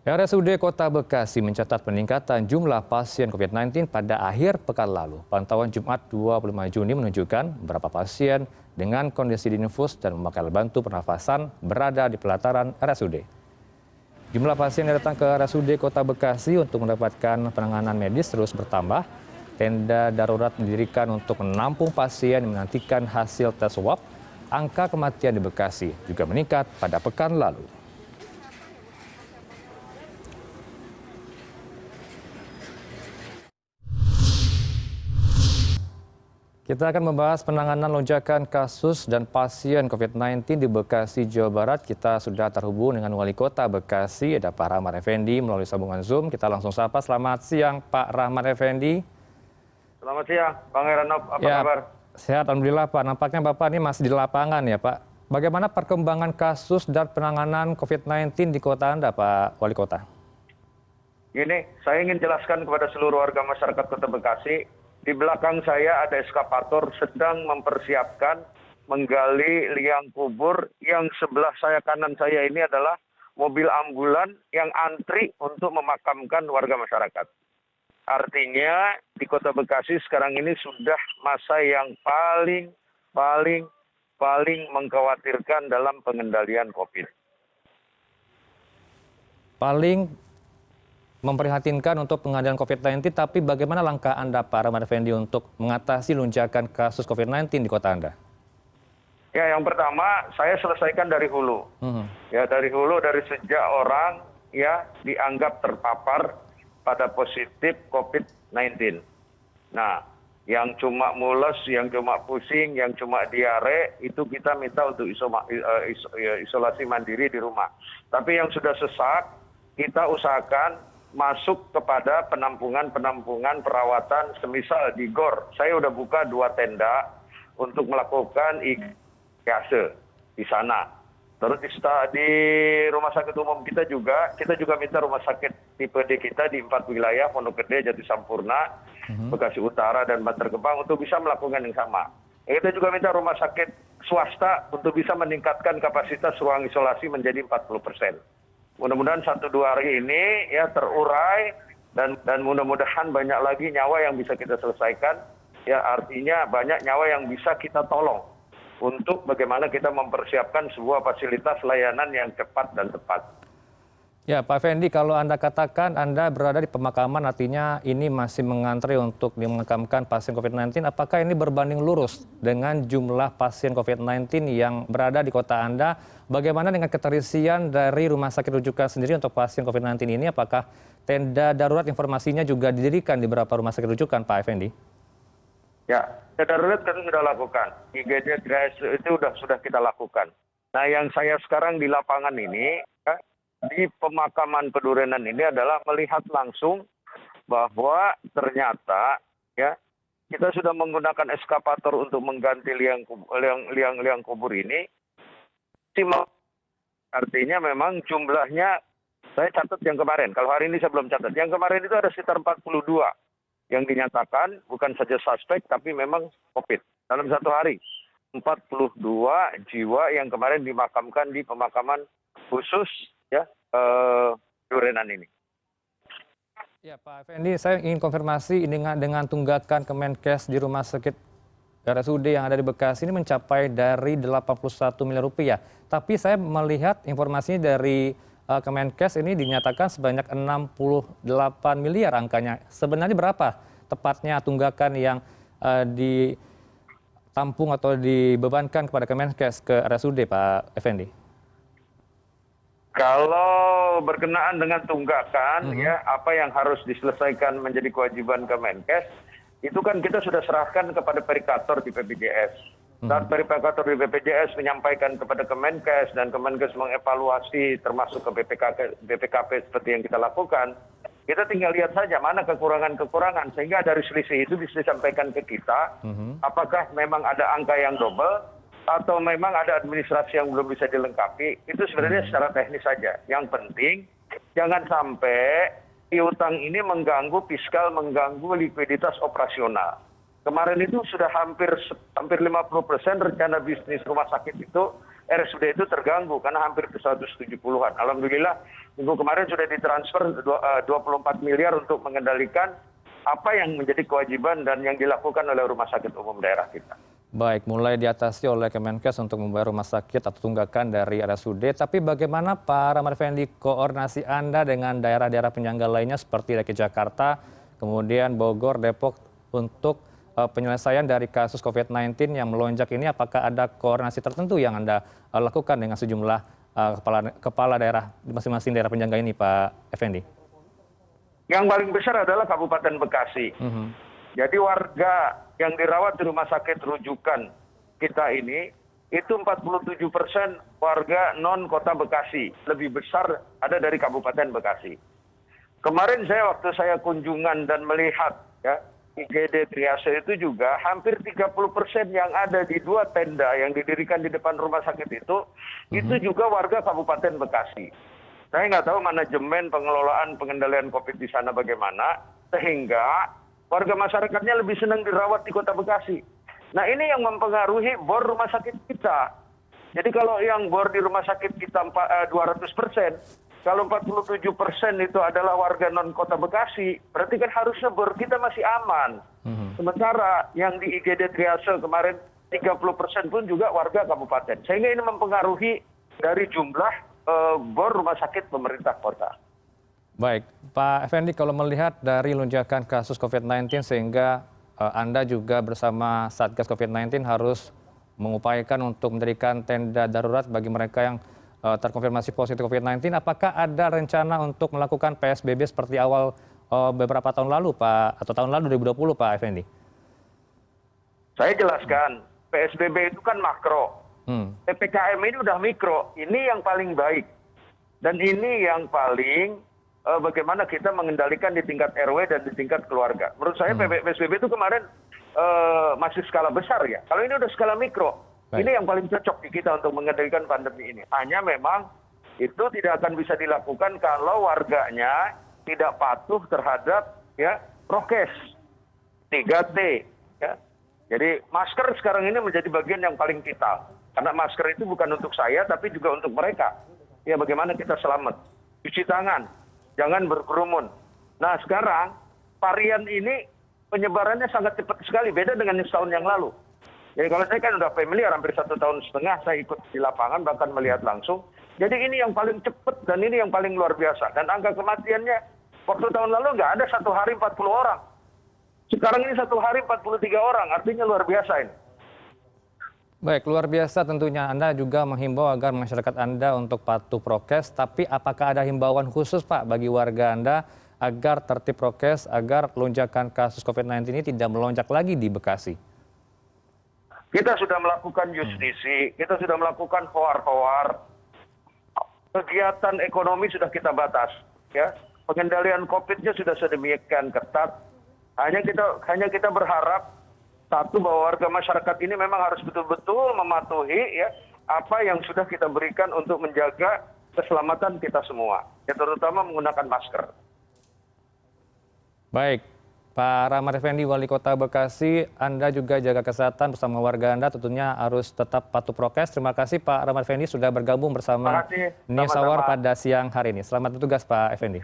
RSUD Kota Bekasi mencatat peningkatan jumlah pasien COVID-19 pada akhir pekan lalu. Pantauan Jumat 25 Juni menunjukkan beberapa pasien dengan kondisi dinfus dan memakai alat bantu pernafasan berada di pelataran RSUD. Jumlah pasien yang datang ke RSUD Kota Bekasi untuk mendapatkan penanganan medis terus bertambah. Tenda darurat didirikan untuk menampung pasien yang menantikan hasil tes swab. Angka kematian di Bekasi juga meningkat pada pekan lalu. Kita akan membahas penanganan lonjakan kasus dan pasien COVID-19 di Bekasi, Jawa Barat. Kita sudah terhubung dengan Wali Kota Bekasi, ada Pak Rahmat Effendi melalui sambungan Zoom. Kita langsung sapa. Selamat siang, Pak Rahmat Effendi. Selamat siang, Bang Heranov. Apa kabar? Sehat, Alhamdulillah, Pak. Nampaknya Bapak ini masih di lapangan ya, Pak. Bagaimana perkembangan kasus dan penanganan COVID-19 di kota Anda, Pak Wali Kota? Gini, saya ingin jelaskan kepada seluruh warga masyarakat Kota Bekasi. Di belakang saya ada eskavator sedang mempersiapkan menggali liang kubur. Yang sebelah kanan saya ini adalah mobil ambulan yang antri untuk memakamkan warga masyarakat. Artinya di Kota Bekasi sekarang ini sudah masa yang paling mengkhawatirkan dalam pengendalian COVID. Paling memprihatinkan untuk pengendalian COVID-19, tapi bagaimana langkah Anda, Pak Rahmat Effendi, untuk mengatasi lonjakan kasus COVID-19 di kota Anda? Ya, yang pertama saya selesaikan dari hulu. Ya, dari hulu, dari sejak orang ya dianggap terpapar pada positif COVID-19. Nah, yang cuma mules, yang cuma pusing, yang cuma diare, itu kita minta untuk isolasi mandiri di rumah. Tapi yang sudah sesak, kita usahakan masuk kepada penampungan perawatan semisal di GOR. Saya sudah buka 2 tenda untuk melakukan IGASE di sana. Terus di rumah sakit umum kita juga minta rumah sakit tipe D kita di 4 wilayah, Pondok Gede, Jati Sampurna, Bekasi Utara, dan Bantar Gebang untuk bisa melakukan yang sama. Kita juga minta rumah sakit swasta untuk bisa meningkatkan kapasitas ruang isolasi menjadi 40%. Mudah-mudahan 1-2 hari ini ya terurai dan mudah-mudahan banyak lagi nyawa yang bisa kita selesaikan. Ya, artinya banyak nyawa yang bisa kita tolong untuk bagaimana kita mempersiapkan sebuah fasilitas layanan yang cepat dan tepat. Ya, Pak Effendi, kalau Anda katakan Anda berada di pemakaman, artinya ini masih mengantri untuk dimakamkan pasien COVID-19. Apakah ini berbanding lurus dengan jumlah pasien COVID-19 yang berada di kota Anda? Bagaimana dengan keterisian dari rumah sakit rujukan sendiri untuk pasien COVID-19 ini? Apakah tenda darurat informasinya juga didirikan di beberapa rumah sakit rujukan, Pak Effendi? Ya, tenda darurat kita sudah lakukan. IGD itu sudah kita lakukan. Nah, yang saya sekarang di lapangan ini, ya, di pemakaman Pedurenan ini adalah melihat langsung bahwa ternyata ya kita sudah menggunakan eskavator untuk mengganti liang kubur ini. Artinya memang jumlahnya, saya catat yang kemarin, kalau hari ini saya belum catat. Yang kemarin itu ada sekitar 42 yang dinyatakan bukan saja suspek tapi memang COVID dalam satu hari. 42 jiwa yang kemarin dimakamkan di pemakaman khusus ya Pedurenan ini. Ya, Pak Effendi, saya ingin konfirmasi dengan tunggakan Kemenkes di rumah sakit RSUD yang ada di Bekasi ini mencapai dari 81 miliar rupiah. Tapi saya melihat informasinya dari Kemenkes ini dinyatakan sebanyak 68 miliar angkanya. Sebenarnya berapa tepatnya tunggakan yang ditampung atau dibebankan kepada Kemenkes ke RSUD, Pak Effendi? Kalau berkenaan dengan tunggakan, ya apa yang harus diselesaikan menjadi kewajiban Kemenkes, itu kan kita sudah serahkan kepada perikator di BPJS. Saat perikator di BPJS menyampaikan kepada Kemenkes dan Kemenkes mengevaluasi termasuk ke BPKP seperti yang kita lakukan, kita tinggal lihat saja mana kekurangan-kekurangan sehingga dari selisih itu bisa disampaikan ke kita, apakah memang ada angka yang double, atau memang ada administrasi yang belum bisa dilengkapi. Itu sebenarnya secara teknis saja. Yang penting jangan sampai piutang ini mengganggu fiskal, mengganggu likuiditas operasional. Kemarin itu sudah hampir 50% rencana bisnis rumah sakit itu RSUD itu terganggu karena hampir ke 170-an. Alhamdulillah minggu kemarin sudah ditransfer 24 miliar untuk mengendalikan apa yang menjadi kewajiban dan yang dilakukan oleh Rumah Sakit Umum daerah kita. Baik, mulai diatasi oleh Kemenkes untuk membayar rumah sakit atau tunggakan dari RSUD. Tapi bagaimana Pak Rahmat Effendi koordinasi Anda dengan daerah-daerah penyangga lainnya seperti DKI Jakarta, kemudian Bogor, Depok untuk penyelesaian dari kasus COVID-19 yang melonjak ini? Apakah ada koordinasi tertentu yang Anda lakukan dengan sejumlah kepala daerah di masing-masing daerah penyangga ini, Pak Effendi? Yang paling besar adalah Kabupaten Bekasi. Jadi warga yang dirawat di rumah sakit rujukan kita ini, itu 47% warga non-kota Bekasi. Lebih besar ada dari Kabupaten Bekasi. Kemarin waktu saya kunjungan dan melihat ya, IGD triase itu juga hampir 30% yang ada di 2 tenda yang didirikan di depan rumah sakit itu juga warga Kabupaten Bekasi. Saya nggak tahu manajemen pengelolaan pengendalian COVID di sana bagaimana, sehingga warga masyarakatnya lebih senang dirawat di kota Bekasi. Nah ini yang mempengaruhi bor rumah sakit kita. Jadi kalau yang bor di rumah sakit kita 200%, kalau 47% itu adalah warga non-kota Bekasi, berarti kan harusnya bor kita masih aman. Sementara yang di IGD triase kemarin 30% pun juga warga kabupaten. Sehingga ini mempengaruhi dari jumlah bor rumah sakit pemerintah kota. Baik, Pak Effendi, kalau melihat dari lonjakan kasus COVID-19 sehingga Anda juga bersama Satgas COVID-19 harus mengupayakan untuk mendirikan tenda darurat bagi mereka yang terkonfirmasi positif COVID-19, apakah ada rencana untuk melakukan PSBB seperti awal beberapa tahun lalu, Pak, atau tahun lalu 2020, Pak Effendi? Saya jelaskan, PSBB itu kan makro. PPKM ini udah mikro, ini yang paling baik. Dan ini yang paling bagaimana kita mengendalikan di tingkat RW dan di tingkat keluarga. Menurut saya PSBB itu kemarin masih skala besar ya. Kalau ini udah skala mikro, ini yang paling cocok di kita untuk mengendalikan pandemi ini. Hanya memang itu tidak akan bisa dilakukan kalau warganya tidak patuh terhadap ya prokes 3T. Ya. Jadi masker sekarang ini menjadi bagian yang paling vital. Karena masker itu bukan untuk saya, tapi juga untuk mereka. Ya bagaimana kita selamat. Cuci tangan, jangan berkerumun. Nah sekarang varian ini penyebarannya sangat cepat sekali, beda dengan setahun yang lalu. Jadi kalau saya kan udah familiar, hampir 1,5 tahun saya ikut di lapangan, bahkan melihat langsung. Jadi ini yang paling cepat dan ini yang paling luar biasa. Dan angka kematiannya, waktu tahun lalu nggak ada 1 hari 40 orang. Sekarang ini 1 hari 43 orang, artinya luar biasa ini. Baik, luar biasa tentunya. Anda juga menghimbau agar masyarakat Anda untuk patuh prokes, tapi apakah ada himbauan khusus Pak bagi warga Anda agar tertib prokes, agar lonjakan kasus COVID-19 ini tidak melonjak lagi di Bekasi? Kita sudah melakukan justisi, kita sudah melakukan hoar-hoar, kegiatan ekonomi sudah kita batas, ya. Pengendalian COVID-nya sudah sedemikian ketat. Hanya kita berharap satu, bahwa warga masyarakat ini memang harus betul-betul mematuhi ya apa yang sudah kita berikan untuk menjaga keselamatan kita semua, ya terutama menggunakan masker. Baik, Pak Rahmat Effendi, Wali Kota Bekasi, Anda juga jaga kesehatan bersama warga Anda, tentunya harus tetap patuh prokes. Terima kasih Pak Rahmat Effendi sudah bergabung bersama News Hour pada siang hari ini. Selamat bertugas Pak Effendi.